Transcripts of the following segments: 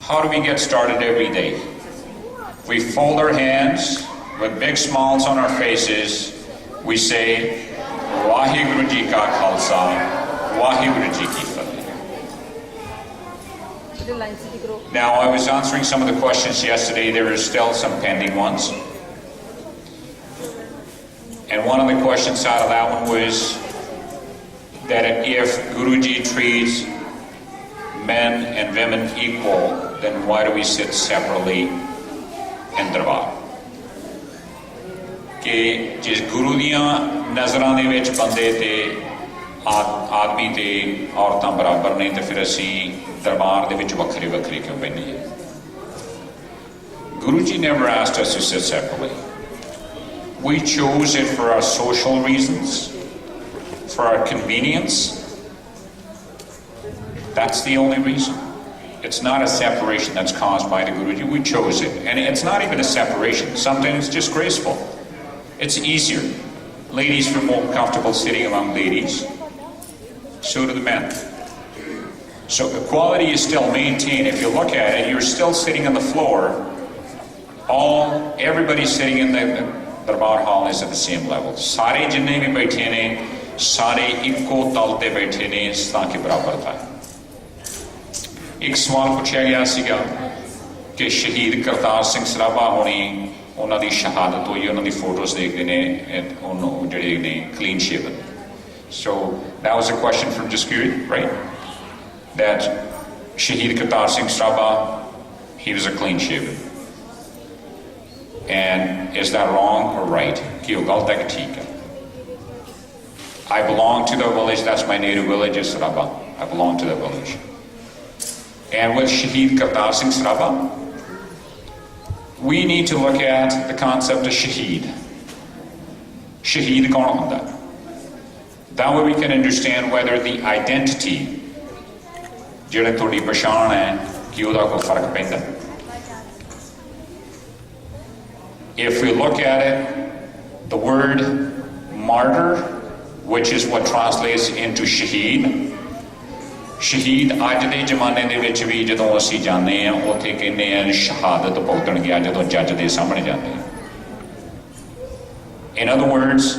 How do we get started every day? We fold our hands with big smiles on our faces. We say, Waheguru Ji Ka Khalsa, Waheguru Ji Ki Fateh. Now, I was answering some of the questions yesterday. There are still some pending ones. And one of the questions out of that one was that if Guruji treats men and women equal, then why do we sit separately in Darbar? कि जिस गुरु दियां नज़रां दे विच बंदे ते आदमी ते औरतां बराबर ने, तो फिर असी दरबार दे विच वखरे वखरे क्यों बैठे हैं? Guruji never asked us to sit separately. We chose it for our social reasons, for our convenience. That's the only reason. It's not a separation that's caused by the Guruji. We chose it. And it's not even a separation. Sometimes it's just graceful. It's easier. Ladies feel more comfortable sitting among ladies. So do the men. So equality is still maintained. If you look at it, you're still sitting on the floor. Everybody sitting in the Darbar Hall is at the same level. Sare jinne bhi baithe ne, sare ikko tal te baithe ne, taaki barabar tha. एक सवाल पूछा गया सीगा कि शहीद करतार सिंह सराभा होनी उन्हां दी शहादत हुई, उन्हां दी फोटोज देखदे ने उन्होंने जिहड़े ने clean shaven. So that was a question from Jaskiri, right? That Shaheed Kartar Singh Sabha, he was a clean shaven. And is that wrong or right? Ki oh galt hai ki theek hai. I belong to the village, that's my native village, is Saraba. I belong to the village. And with Shaheed Kartar Singh Sabha, we need to look at the concept of Shaheed. Shaheed kaun hunda? That way we can understand whether the identity, jehड़ा thodi pehchan hai, ki oda koi fark painda. If we look at it, the word martyr, which is what translates into Shaheed, शहीद अज के जमाने दे विच भी जदों असीं जाने हैं उत्थे कहने हैं शहादत भुगतण गया जदों जज दे सामने जाते हैं. In other words,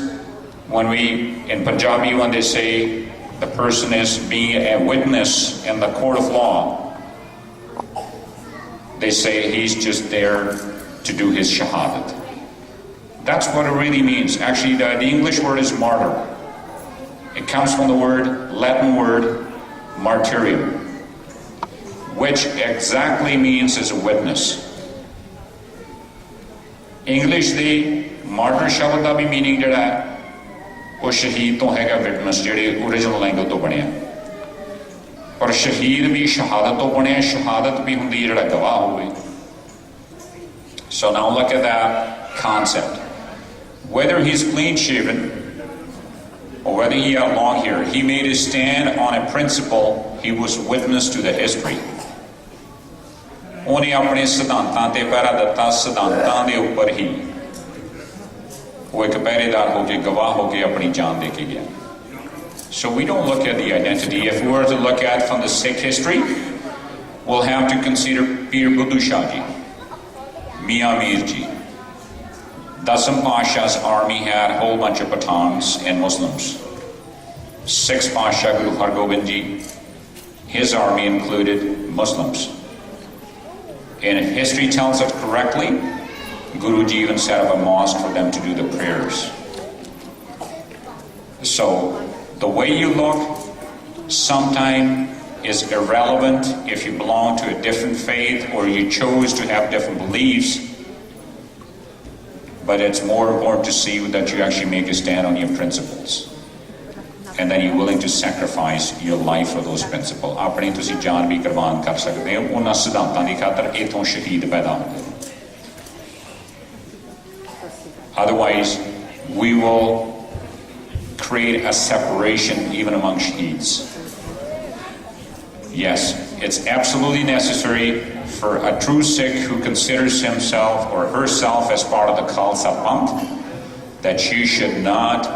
when we in Punjabi, when they say the person is being a witness in the court of law, they say he's just there to do his shahadat. That's what it really means. Actually, the English word is martyr. It comes from the word, Latin word, martyrium, which exactly means as a witness. English the martyr शब्द का भी meaning जड़ा है वो शहीद तो हैगा witness जेड़े original language तो बने हैं, पर शहीद भी शहादत तो बने हैं, शहादत भी हुंदी जड़ा गवाह होवे. So now look at that concept. Whether he's clean shaven or whether he had long hair, he made his stand on a principle. He was witness to the history. उन्हें अपने सिद्धांतां ते पहरा दिता, सिद्धांतां दे ऊपर ही वो एक पहरेदार हो के गवाह हो के अपनी जान दे के गया. So we don't look at the identity. If we were to look at from the Sikh history, we'll have to consider Pir Buddha Shah Ji, Mian Mir Ji. Dasam Pasha's army had a whole bunch of Pathans and Muslims. 6th Pasha Guru Har Gobind Ji, his army included Muslims. And if history tells it correctly, Guruji even set up a mosque for them to do the prayers. So the way you look sometimes is irrelevant if you belong to a different faith or you chose to have different beliefs. But it's more important to see that you actually make a stand on your principles. And then you're willing to sacrifice your life for those principles. अपनी तुसी जान भी कुर्बान कर सकते हो उन्हां सिद्धांतां दी खातर इथों शहीद पैदा होंदे. Otherwise, we will create a separation even among shaheeds. Yes, it's absolutely necessary for a true Sikh who considers himself or herself as part of the Khalsa Panth that she should not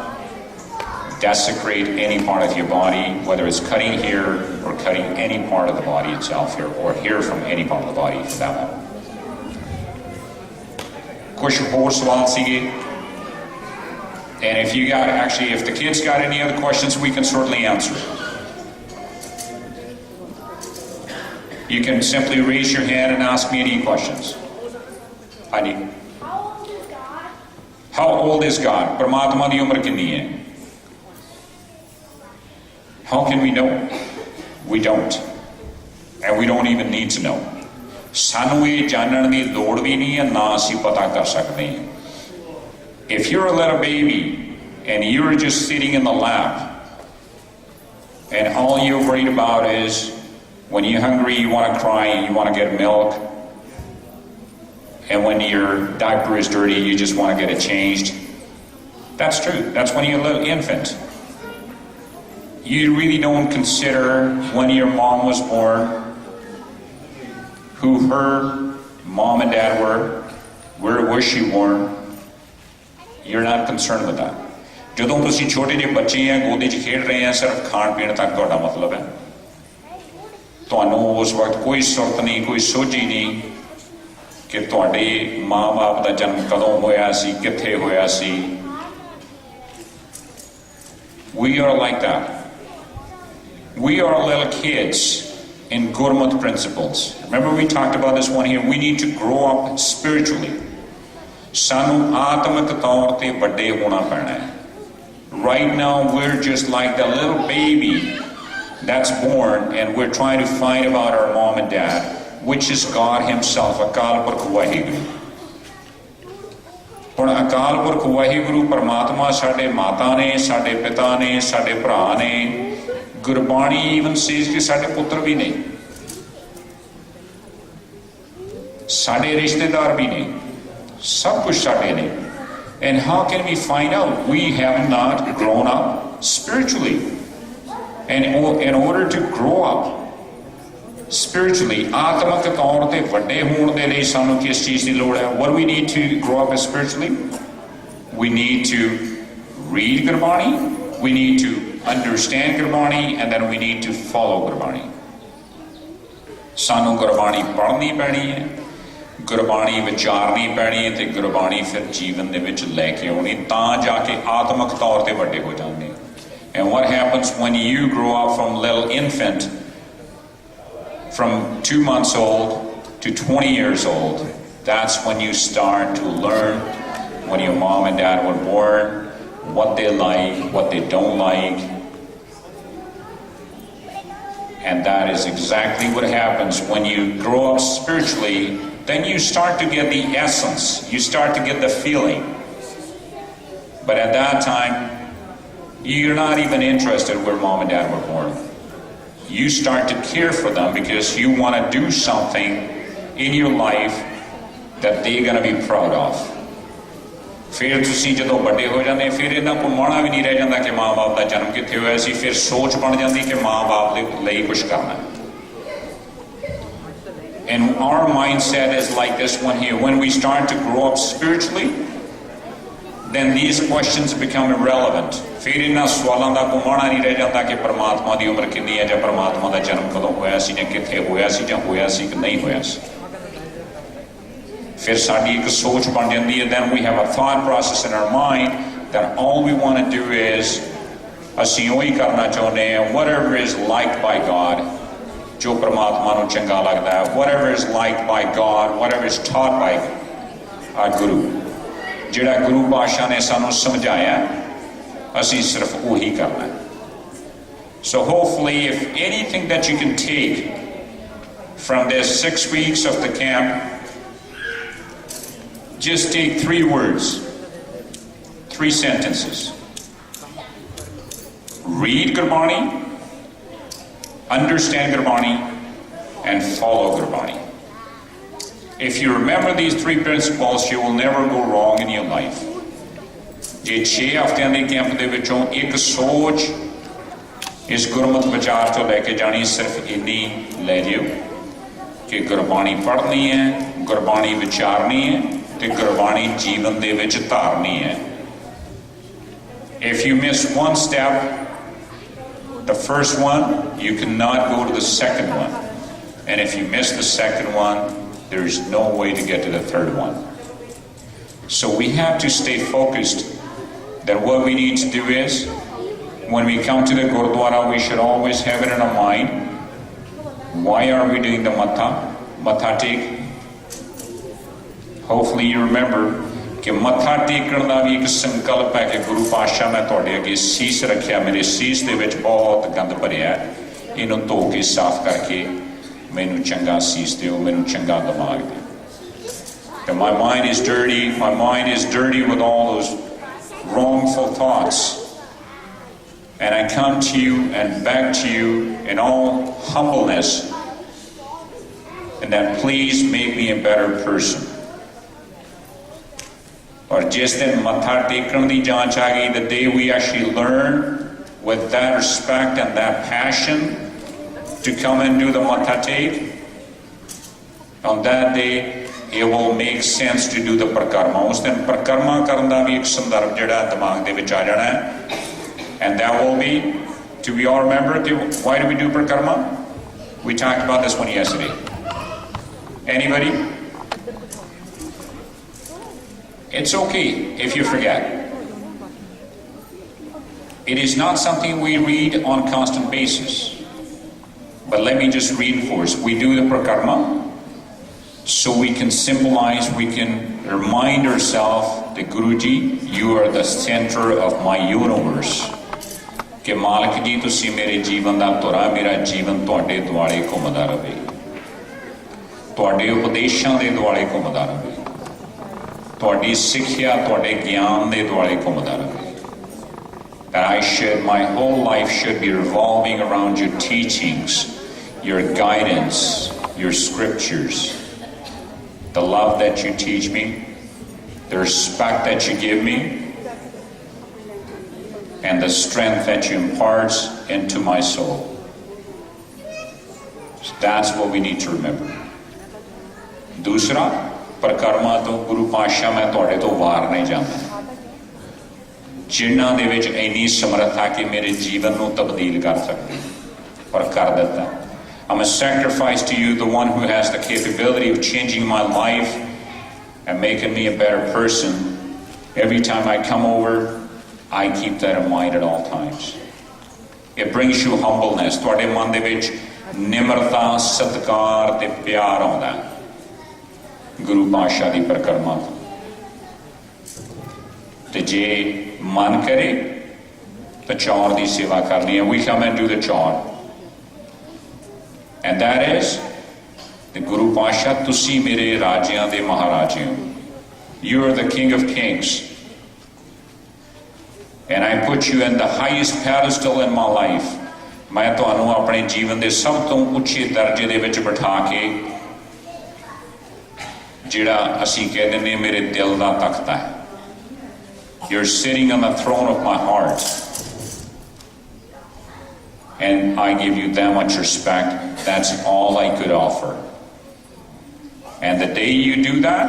desecrate any part of your body, whether it's cutting here or cutting any part of the body itself here, or hair from any part of the body for that matter. Kuch ਹੋਰ ਸਵਾਲ ਸੀਗੇ? And if you got, actually, if the kids got any other questions, we can certainly answer. You can simply raise your hand and ask me any questions. Hani? How old is God? Paramatma di umar kinni hai? How can we know? We don't. And we don't even need to know. Sanu ਇਹ ਜਾਣਨ ਦੀ ਲੋੜ ਵੀ ਨਹੀਂ ਹੈ, ਨਾ ਅਸੀਂ ਪਤਾ ਕਰ ਸਕਦੇ ਹਾਂ. If you're a little baby and you're just sitting in the lap and all you're worried about is when you're hungry, you want to cry and you want to get milk, and when your diaper is dirty, you just want to get it changed, that's true. That's when you're a little infant. You really don't consider when your mom was born, who her mom and dad were, where was she born. You're not concerned with that. ਜਦੋਂ ਤੁਸੀਂ ਛੋਟੇ ਜਿਹੇ ਬੱਚੇ ਆ, ਗੋਦੀ 'ਚ ਖੇਡ ਰਹੇ ਆ, ਸਿਰਫ ਖਾਣ ਪੀਣ ਤੱਕ ਤੁਹਾਡਾ ਮਤਲਬ ਹੈ. ਤੁਹਾਨੂੰ ਉਸ ਵਕਤ ਕੋਈ ਸੁਰਤ ਨਹੀਂ, ਕੋਈ ਸੋਝੀ ਨਹੀਂ ਕਿ ਤੁਹਾਡੇ ਮਾਂ-ਬਾਪ ਦਾ ਜਨਮ ਕਦੋਂ ਹੋਇਆ ਸੀ, ਕਿੱਥੇ ਹੋਇਆ ਸੀ. We are like that. We are little kids in Gurmat principles. Remember we talked about this one here. We need to grow up spiritually. Sanu ਆਤਮਿਕ ਤੌਰ ਤੇ ਵੱਡੇ ਹੋਣਾ ਪੈਣਾ ਹੈ. Right now we're just like the little baby that's born and we're trying to find about our mom and dad, which is God himself. Akal Purkh Waheguru. ਹੁਣ ਅਕਾਲ ਪੁਰਖ ਵਾਹਿਗੁਰੂ ਪਰਮਾਤਮਾ ਸਾਡੇ ਮਾਤਾ ਨੇ, ਸਾਡੇ ਪਿਤਾ ਨੇ, ਸਾਡੇ ਭਰਾ ਨੇ. ਗੁਰਬਾਣੀ ਈਵਨ ਸੇਜ਼ ਕਿ ਸਾਡੇ ਪੁੱਤਰ ਵੀ ਨੇ, ਸਾਡੇ ਰਿਸ਼ਤੇਦਾਰ ਵੀ ਨੇ, ਸਭ ਕੁਝ ਸਾਡੇ ਨੇ. And how can we find out? We have not grown up spiritually. And in order to grow up spiritually, ਆਤਮਿਕ ਤੌਰ ਤੇ ਵੱਡੇ ਹੋਣ ਦੇ ਲਈ ਸਾਨੂੰ ਕਿਸ ਚੀਜ਼ ਦੀ ਲੋੜ ਹੈ? What do we need to grow up spiritually? We need to read Gurbani, we need to understand Gurbani, and then we need to follow Gurbani. ਸਾਨੂੰ ਗੁਰਬਾਣੀ ਪੜ੍ਹਨੀ ਪੈਣੀ ਹੈ, ਗੁਰਬਾਣੀ ਵਿਚਾਰਨੀ ਪੈਣੀ ਹੈ, ਤੇ ਗੁਰਬਾਣੀ ਫਿਰ ਜੀਵਨ ਦੇ ਵਿੱਚ ਲੈ ਕੇ ਆਉਣੀ, ਤਾਂ ਜਾ ਕੇ ਆਤਮਿਕ ਤੌਰ ਤੇ ਵੱਡੇ ਹੋ ਜਾਂਦੇ. And what happens when you grow up from little infant, from 2 months old to 20 years old, that's when you start to learn when your mom and dad were born, what they like, what they don't like. And that is exactly what happens when you grow up spiritually. Then you start to get the essence, you start to get the feeling. But at that time, you're not even interested where mom and dad were born. You start to care for them because you want to do something in your life that they're going to be proud of. ਫਿਰ ਤੁਸੀਂ ਜਦੋਂ ਵੱਡੇ ਹੋ ਜਾਂਦੇ, ਫਿਰ ਇਹਨਾਂ ਕੋਲ ਮਾਣਾ ਵੀ ਨਹੀਂ ਰਹਿ ਜਾਂਦਾ ਕਿ ਮਾਂ-ਬਾਪ ਦਾ ਜਨਮ ਕਿੱਥੇ ਹੋਇਆ ਸੀ. ਫਿਰ ਸੋਚ ਬਣ ਜਾਂਦੀ ਕਿ ਮਾਂ-ਬਾਪ ਦੇ ਲਈ ਕੁਝ ਕਰਨਾ. And our mindset is like this one here. When we start to grow up spiritually, then these questions become irrelevant. ਫਿਰ ਇਹਨਾਂ ਸਵਾਲਾਂ ਦਾ ਕੋਈ ਮਾਣਾ ਨਹੀਂ ਰਹਿ ਜਾਂਦਾ ਕਿ ਪਰਮਾਤਮਾ ਦੀ ਉਮਰ ਕਿੰਨੀ ਹੈ, ਜਾਂ ਪਰਮਾਤਮਾ ਦਾ ਜਨਮ ਕਦੋਂ ਹੋਇਆ ਸੀ, ਜਾਂ ਕਿੱਥੇ ਹੋਇਆ ਸੀ, ਜਾਂ ਹੋਇਆ ਸੀ ਕਿ ਨਹੀਂ ਹੋਇਆ ਸੀ. ਫਿਰ ਸਾਡੀ ਇੱਕ ਸੋਚ ਬਣ ਜਾਂਦੀ ਹੈ. Then we have a thought process in our mind that all we want to do is ਅਸੀਂ ਉਹੀ ਕਰਨਾ ਚਾਹੁੰਦੇ ਹਾਂ, whatever is liked by God, ਜੋ ਪਰਮਾਤਮਾ ਨੂੰ ਚੰਗਾ ਲੱਗਦਾ ਹੈ, whatever is liked by God, whatever is taught by our Guru, ਜਿਹੜਾ ਗੁਰੂ ਪਾਤਸ਼ਾਹ ਨੇ ਸਾਨੂੰ ਸਮਝਾਇਆ, ਅਸੀਂ ਸਿਰਫ ਉਹੀ ਕਰਨਾ ਹੈ. So hopefully, if anything that you can take from this 6 weeks of the camp, just take 3 words, 3 sentences. Read Gurbani, understand Gurbani, and follow Gurbani. If you remember these 3 principles, you will never go wrong in your life. ਜੇ 6 ਹਫ਼ਤਿਆਂ ਦੇ camp ਦੇ ਵਿੱਚੋਂ ਇੱਕ ਸੋਚ ਇਸ ਗੁਰਮਤ ਵਿਚਾਰ ਤੋਂ ਲੈ ਕੇ ਜਾਣੀ, ਸਿਰਫ ਇੰਨੀ ਲੈ ਜਿਓ ਕਿ ਗੁਰਬਾਣੀ ਪੜ੍ਹਨੀ ਹੈ, ਗੁਰਬਾਣੀ ਵਿਚਾਰਨੀ ਹੈ, ਤੇ ਗੁਰਬਾਣੀ ਜੀਵਨ ਦੇ ਵਿੱਚ ਧਾਰਨੀ ਹੈ. If you miss one step, the first one, you cannot go to the second one. And if you miss the second one, there's no way to get to the third one. So we have to stay focused that what we need to do is, when we come to the Gurdwara, we should always have it in our mind. Why are we doing the Matha Tek? Hopefully you remember कि मत्था टेकण दा भी एक संकल्प है कि गुरु पातशाह मैं तुहाडे अगे सीस रखिया, मेरे सीस दे विच बहुत गंद भरिया, इहनूं धो के साफ करके मैनूं चंगा सीस दिओ, मैनूं चंगा दिमाग दिओ. And my mind is dirty with all those wrongful thoughts. And I come to you and beg to you in all humbleness, and that please make me a better person. और जिस दिन मत्था टेकण दी जांच आ गई, the day we actually learn with that respect and that passion to come and do the Matha Tek, on that day it will make sense to do the Prakarma. उस दिन Prakarma करन दा भी एक संदर्भ जिहड़ा दिमाग दे विच आ जाना है, and that will be, do we all remember why do we do Prakarma? We talked about this one yesterday. Anybody? It's okay if you forget. It is not something we read on a constant basis. But let me just reinforce. We do the Prakarma so we can symbolize, we can remind ourselves that Guruji, you are the center of my universe. कि मालिक जी तुसी मेरे जीवन दा धुरा, मेरा जीवन तुहाडे दुआले घुमदा रहे, तुहाडे उपदेशां दे दुआले घुमदा रहे, तुहाडी सिक्ख्या तुहाडे ज्ञान दे दुआले घुमदा रहे. That my whole life should be revolving around your teachings, your guidance, your scriptures, the love that you teach me, the respect that you give me, and the strength that you impart into my soul. So that's what we need to remember. दूसरा, प्रकर्मा तो गुरु पातशाह मैं तुहाडे तो वार नहीं जांदा, जिन्हां दे विच इन्नी समर्था कि मेरे जीवन नूं तब्दील कर सकदे और कर दिता. I'm a sacrifice to you, the one who has the capability of changing my life and making me a better person. Every time I come over, I keep that in mind at all times. It brings you humbleness. तुहाडे मन दे विच निम्रता, सत्कार ते प्यार आउंदा है गुरु पातशाह दी परिक्रमा तो. ते जे मन करे तो चौर दी सेवा करनी है. We come and do the chore. And that is the Guru Pasha, तुसी मेरे राजियां दे महाराजे हो. You are the King of Kings. And I put you in the highest pedestal in my life. मैं तुहानू अपने जीवन दे सब तो उच्चे दर्जे दे विच बिठा के, जिहड़ा असीं कहदे ने मेरे दिल दा तख्ता है. You're sitting on the throne of my heart. And I give you that much respect. That's all I could offer. And the day you do that,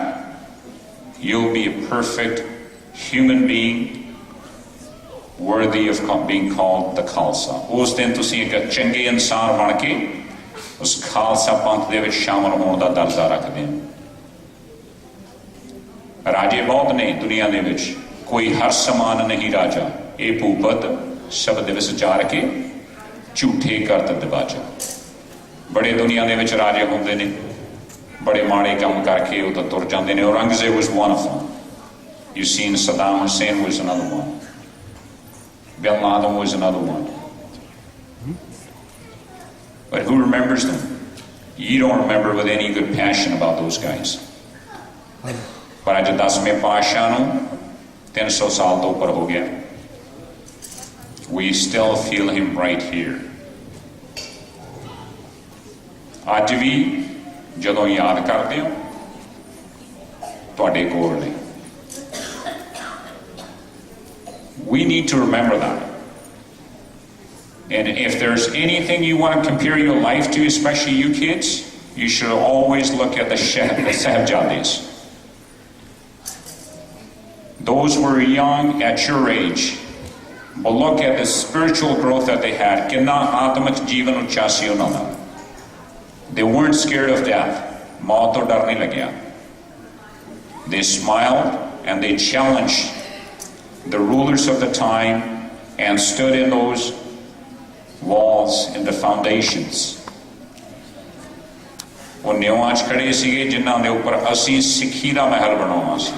you'll be a perfect human being worthy of being called the Khalsa. उस दिन तुसीं एक चंगे इंसान बन के उस खालसा पंथ दे विच शामिल होने दा दर्जा रखदे हो. राजे बहुत ने दुनिया दे विच, कोई हर समान नहीं राजा. ये भूपत शब्द दिवस जा के झूठे करत दिवाजा. बड़े दुनिया दे विच राजे होंदे ने, बड़े माड़े काम करके वो तो तुर जांदे ने. Aurangzeb was one of them. You've seen Saddam Hussein was another one. Bin Laden was another one. But who remembers them? You don't remember with any good passion about those guys. But आज 10वें पातशाह नूं 300 साल तो ऊपर हो गया. We still feel him right here. आज भी जदों याद करते हो तुहाडे कोल ने. We need to remember that. And if there's anything you want to compare your life to, especially you kids, you should always look at the Sahibjades. Those who were young at your age, But look at the spiritual growth that they had. Kinna atmik jeevan utcha si unhon da. They weren't scared of death. Maut to dar nahi lagya. They smiled and they challenged the rulers of the time and stood in those walls, in the foundations. ਉਹ ਨਿਉਆਂ 'ਚ ਖੜੇ ਸੀਗੇ ਜਿਨ੍ਹਾਂ ਦੇ ਉੱਪਰ ਅਸੀਂ ਸਿੱਖੀ ਦਾ ਮਹਿਲ ਬਣਾਉਣਾ ਸੀ.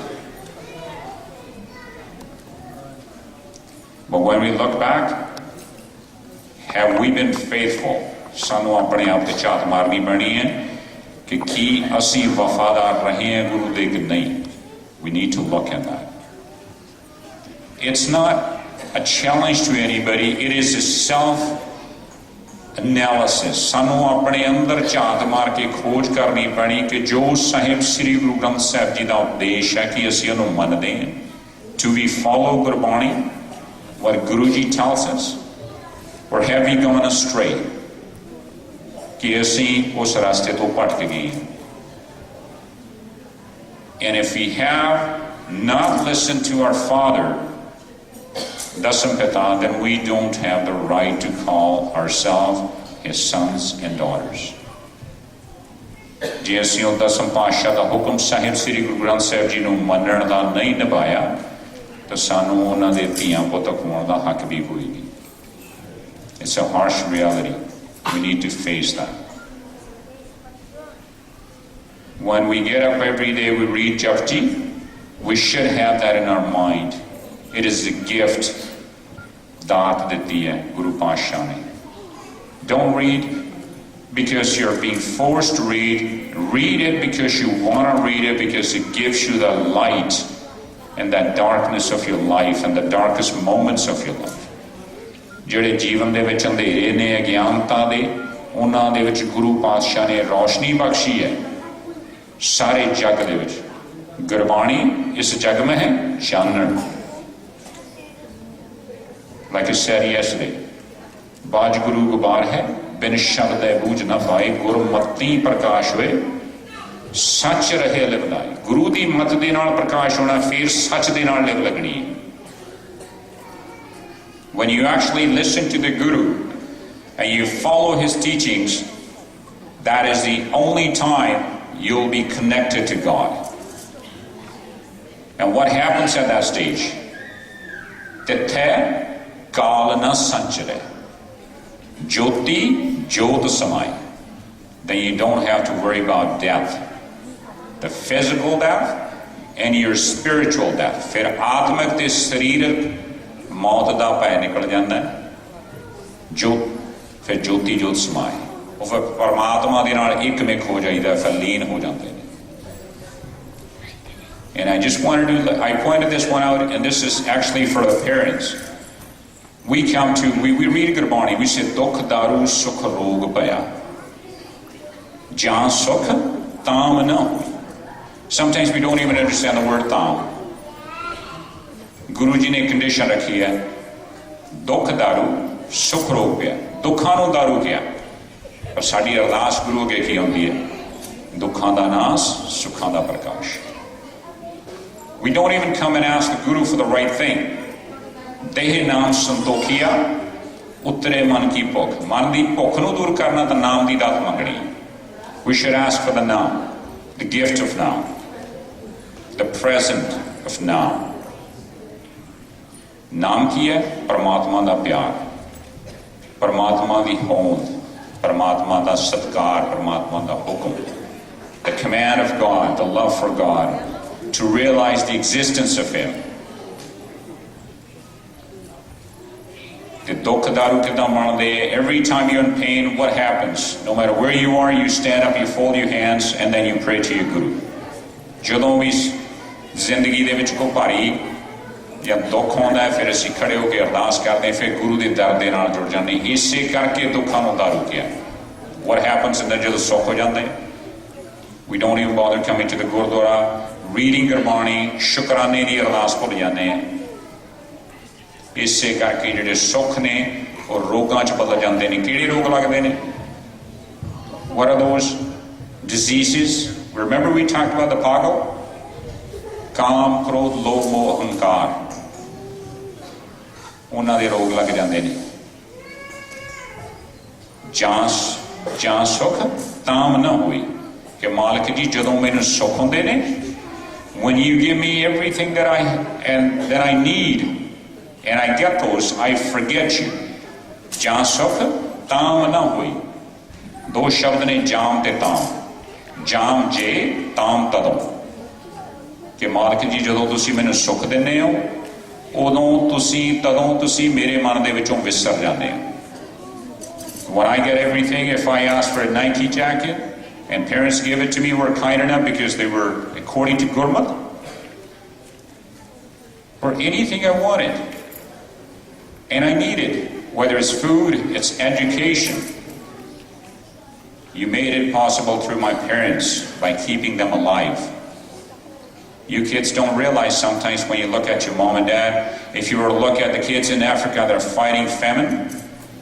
But when we look back, have we been faithful? ਸਾਨੂੰ ਆਪਣੇ ਆਪ ਤੇ ਝਾਤ ਮਾਰਨੀ ਪੈਣੀ ਹੈ ਕਿ ਕੀ ਅਸੀਂ ਵਫਾਦਾਰ ਰਹੇ ਹਾਂ ਗੁਰੂ ਦੇ ਕਿ ਨਹੀਂ. We need to look at that. It's not a challenge to anybody, it is a self-analysis. ਸਾਨੂੰ ਆਪਣੇ ਅੰਦਰ ਝਾਤ ਮਾਰ ਕੇ ਖੋਜ ਕਰਨੀ ਪੈਣੀ ਕਿ ਜੋ ਸਾਹਿਬ ਸ੍ਰੀ ਗੁਰੂ ਗ੍ਰੰਥ ਸਾਹਿਬ ਜੀ ਦਾ ਉਪਦੇਸ਼ ਹੈ ਕਿ ਅਸੀਂ ਉਹਨੂੰ ਮੰਨਦੇ ਹਾਂ. Do we follow Gurbani, what Guruji tells us, or have we gone astray? ਕਿ ਅਸੀਂ ਉਸ ਰਸਤੇ ਤੋਂ ਭਟਕ ਗਏ. And if we have not listened to our Father, Dasam Pita, then we don't have the right to call ourselves his sons and daughters. ਜੇ ਅਸੀਂ ਉਹ ਦਸਮ ਪਾਤਸ਼ਾਹ ਦਾ ਹੁਕਮ ਸਾਹਿਬ ਸ੍ਰੀ ਗੁਰੂ ਗ੍ਰੰਥ ਸਾਹਿਬ ਜੀ ਨੂੰ ਮੰਨਣ ਦਾ ਨਹੀਂ ਨਿਭਾਇਆ ਤਾਂ ਸਾਨੂੰ ਉਹਨਾਂ ਦੇ ਧੀਆਂ ਪੁੱਤ ਹੋਣ ਦਾ ਹੱਕ ਵੀ ਕੋਈ ਨਹੀਂ. It's a harsh reality. We need to face that. When we get up every day, we read Japji. We should have that in our mind. It is a gift that ਦਿੱਤੀ ਹੈ ਗੁਰੂ ਪਾਤਸ਼ਾਹ ਨੇ. Don't read because you're being forced to read. Read it because you want to read it, because it gives you the light and that darkness of your life and the darkest moments of your life. ਜਿਹੜੇ ਜੀਵਨ ਦੇ ਵਿੱਚ ਅੰਧੇਰੇ ਨੇ ਅਗਿਆਨਤਾ ਦੇ, ਉਹਨਾਂ ਦੇ ਵਿੱਚ ਗੁਰੂ ਪਾਤਸ਼ਾਹ ਨੇ ਰੌਸ਼ਨੀ ਬਖਸ਼ੀ ਹੈ. ਸਾਰੇ ਜਗ ਦੇ ਵਿੱਚ ਗੁਰਬਾਣੀ ਇਸ ਜਗ में है ਚਾਨਣ. Like I said yesterday, ਬਾਜ ਗੁਰੂ ਗੁਬਾਰ ਹੈ ਬਿਨ ਸ਼ਬਦ ਹੈ ਬੂਝ ਨਾ ਪਾਏ, ਗੁਰਮਤੀ ਪ੍ਰਕਾਸ਼ ਹੋਏ ਸੱਚ ਰਹੇ ਲਿਵਲਾਏ. ਗੁਰੂ ਦੀ ਮਤ ਦੇ ਨਾਲ ਪ੍ਰਕਾਸ਼ ਹੋਣਾ, ਫਿਰ ਸੱਚ ਦੇ ਨਾਲ ਲਿਵ ਲੱਗਣੀ ਹੈ. When you actually listen to the Guru and you follow his teachings, that is the only time you'll be connected to God. And what happens at that stage? Tithe kal na sanchare, jyoti jyot samay. Then you don't have to worry about death, the physical death and your spiritual death. Fir atmik te saririk मौत का भय निकल जाता है. जो फिर ज्योति जोत समाए, और फिर परमात्मा के नाल एकमिक हो जाइदा, फिर लीन हो जाते हैं. And I just wanted to, I pointed this one out, and this is actually for the parents. We come to, we read Gurbani, we say dukh daru sukh rog paya, jan sukh tam na. Sometimes we don't even understand the word tam. गुरु जी ने condition रखी है, दुख दारू सुख रोग पिया. दुखा नूं दारू किया, पर साडी अरदास गुरु अगे की होंदी है, दुखा दा नास सुखा दा प्रकाश. We don't even come and ask the Guru for the right thing. देह नाम संतोखिया उतरे मन की भुख. मन की भुख नूं दूर करना तो नाम की दात मंगनी. We should ask for the naam, the gift of naam, the present of naam. नाम की है? परमात्मा का प्यार, परमात्मा की होंद, परमात्मा का सत्कार, परमात्मा का हुक्म. The command of God, the love for God, to realize the existence of Him. The dukh daru kidaं mande. Every time you're in pain, what happens? No matter where you are, you stand up, you fold your hands, and then you pray to your Guru. ਜਦੋਂ ਵੀ ਜ਼ਿੰਦਗੀ ਦੇ ਵਿੱਚ ਕੋਈ ਭਾਰੀ ਜਾਂ ਦੁੱਖ ਆਉਂਦਾ ਹੈ, ਫਿਰ ਅਸੀਂ ਖੜੇ ਹੋ ਕੇ ਅਰਦਾਸ ਕਰਦੇ, ਫਿਰ ਗੁਰੂ ਦੇ ਦਰ ਦੇ ਨਾਲ ਜੁੜ ਜਾਂਦੇ. ਇਸੇ ਕਰਕੇ ਦੁੱਖਾਂ ਨੂੰ ਦਾਰੂ ਕਿਹਾ. What happens and then ਜਦੋਂ ਸੁੱਖ ਹੋ ਜਾਂਦੇ, we don't even bother coming to the Gurdwara, reading Gurbani, ਸ਼ੁਕਰਾਨੇ ਦੀ ਅਰਦਾਸ ਭੁੱਲ ਜਾਂਦੇ ਆ. ਇਸੇ ਕਰਕੇ ਜਿਹੜੇ ਸੁੱਖ ਨੇ ਉਹ ਰੋਗਾਂ 'ਚ ਬਦਲ ਜਾਂਦੇ ਨੇ. ਕਿਹੜੇ ਰੋਗ ਲੱਗਦੇ ਨੇ? What are those diseases? Remember we talked about the pagal? ਕਾਮ, ਕ੍ਰੋਧ, ਲੋਭ, ਮੋਹ, ਅਹੰਕਾਰ. ਉਹਨਾਂ ਦੇ ਰੋਗ ਲੱਗ ਜਾਂਦੇ ਨੇ। ਜਾਂ ਸੁੱਖ ਤਾਮ ਨਾ ਹੋਈ ਕਿ ਮਾਲਕ ਜੀ ਜਦੋਂ ਮੈਨੂੰ ਸੁੱਖ ਹੁੰਦੇ ਨੇ, when you give me everything that I need and I get those, I forget you। ਜਾਂ ਸੁੱਖ ਤਾਮ ਨਾ ਹੋਈ, ਦੋ ਸ਼ਬਦ ਨੇ, ਜਾਮ ਤੇ ਤਾਮ। ਜਾਮ ਜੇ, ਤਾਮ ਤਦੋਂ, ਕਿ ਮਾਲਕ ਜੀ ਜਦੋਂ ਤੁਸੀਂ ਮੈਨੂੰ ਸੁੱਖ ਦਿੰਦੇ ਹੋ ਤਦੋਂ ਤੁਸੀਂ ਮੇਰੇ ਮਨ ਦੇ ਵਿੱਚੋਂ ਵਿਸਰ ਜਾਂਦੇ ਹੋ। When I get everything, if I ask for a Nike jacket and parents give it to me, were kind enough because they were according to Gurmat, or anything I wanted and I needed, whether it's food, it's education, you made it possible through my parents by keeping them alive. You kids don't realize sometimes when you look at your mom and dad, if you were to look at the kids in Africa that are fighting famine,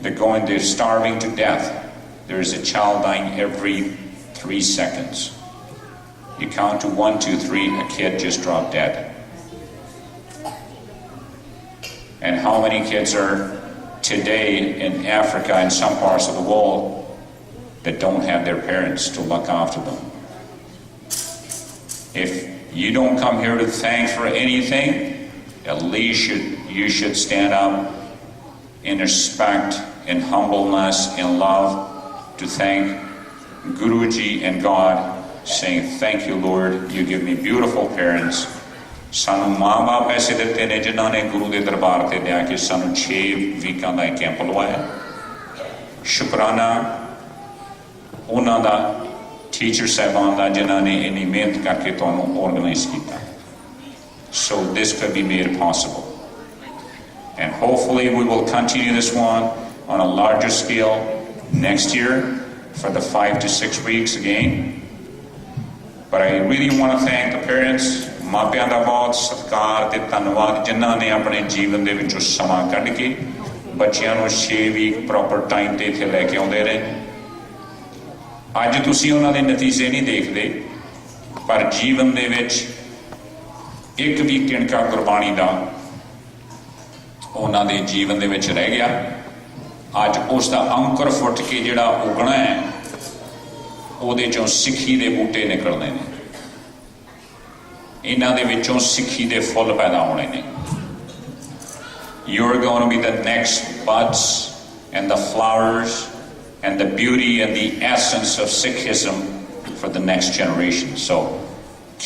they're starving to death. There is a child dying every 3 seconds. You count to 1, 2, 3, a kid just dropped dead. And how many kids are today in Africa and some parts of the world that don't have their parents to look after them? If you don't come here to thank for anything, at least you should stand up in respect, in humbleness, in love, to thank Guruji and God, saying, thank you, Lord, you give me beautiful parents. ਸਾਨੂੰ ਮਾਂ-ਬਾਪ ਐਸੇ ਦਿੱਤੇ ਨੇ ਜਿਨ੍ਹਾਂ ਨੇ ਗੁਰੂ ਦੇ ਦਰਬਾਰ ਤੇ ਲਿਆ ਕੇ ਸਾਨੂੰ 6 ਵੀਕਾਂ ਦਾ ਕੈਂਪ ਲਵਾਇਆ। ਸ਼ੁਕਰਾਨਾ ਉਹਨਾਂ ਦਾ, ਟੀਚਰ ਸਾਹਿਬਾਨ ਦਾ, ਜਿਨ੍ਹਾਂ ਨੇ ਇੰਨੀ ਮਿਹਨਤ ਕਰਕੇ ਤੁਹਾਨੂੰ ਆਰਗੇਨਾਈਜ਼ ਕੀਤਾ। So this could be made possible. And hopefully we will continue this one on a larger scale next year for the 5 to 6 weeks again. But I really want to thank the parents, ਮਾਪਿਆਂ ਦਾ ਬਹੁਤ ਸਤਿਕਾਰ ਤੇ ਧੰਨਵਾਦ, ਜਿਨ੍ਹਾਂ ਨੇ ਆਪਣੇ ਜੀਵਨ ਦੇ ਵਿੱਚੋਂ ਸਮਾਂ ਕੱਢ ਕੇ ਬੱਚਿਆਂ ਨੂੰ 6 ਵੀਕ ਪ੍ਰੋਪਰ ਟਾਈਮ ਤੇ ਇੱਥੇ ਲੈ ਕੇ ਆਉਂਦੇ ਰਹੇ। ਅੱਜ ਤੁਸੀਂ ਉਹਨਾਂ ਦੇ ਨਤੀਜੇ ਨਹੀਂ ਦੇਖਦੇ, ਪਰ ਜੀਵਨ ਦੇ ਵਿੱਚ ਇੱਕ ਵੀ ਕਿਣਕਾ ਗੁਰਬਾਣੀ ਦਾ ਉਹਨਾਂ ਦੇ ਜੀਵਨ ਦੇ ਵਿੱਚ ਰਹਿ ਗਿਆ। ਅੱਜ ਉਸ ਦਾ ਅੰਕੁਰ ਫੁੱਟ ਕੇ ਜਿਹੜਾ ਉਗਣਾ ਹੈ, ਉਹਦੇ ਚੋਂ ਸਿੱਖੀ ਦੇ ਬੂਟੇ ਨਿਕਲਣੇ ਨੇ, ਇਹਨਾਂ ਦੇ ਵਿੱਚੋਂ ਸਿੱਖੀ ਦੇ ਫੁੱਲ ਪੈਦਾ ਹੋਣੇ ਨੇ। You're going to be the next buds and the flowers and the beauty and the essence of Sikhism for the next generation. So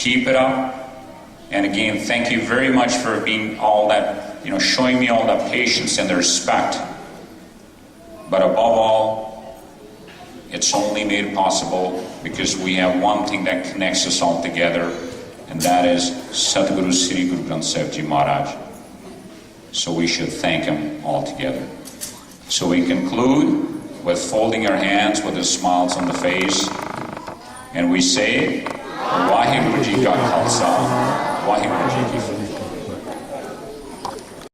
keep it up. And again, thank you very much for being all that, showing me all that patience and the respect. But above all, it's only made possible because we have one thing that connects us all together, and that is Satguru Sri Guru Granth Sahib Ji Maharaj. So we should thank him all together. So we conclude with folding our hands with the smiles on the face, and we say, Waheguru Ji Ka Khalsa, Waheguru Ji Ki Fateh.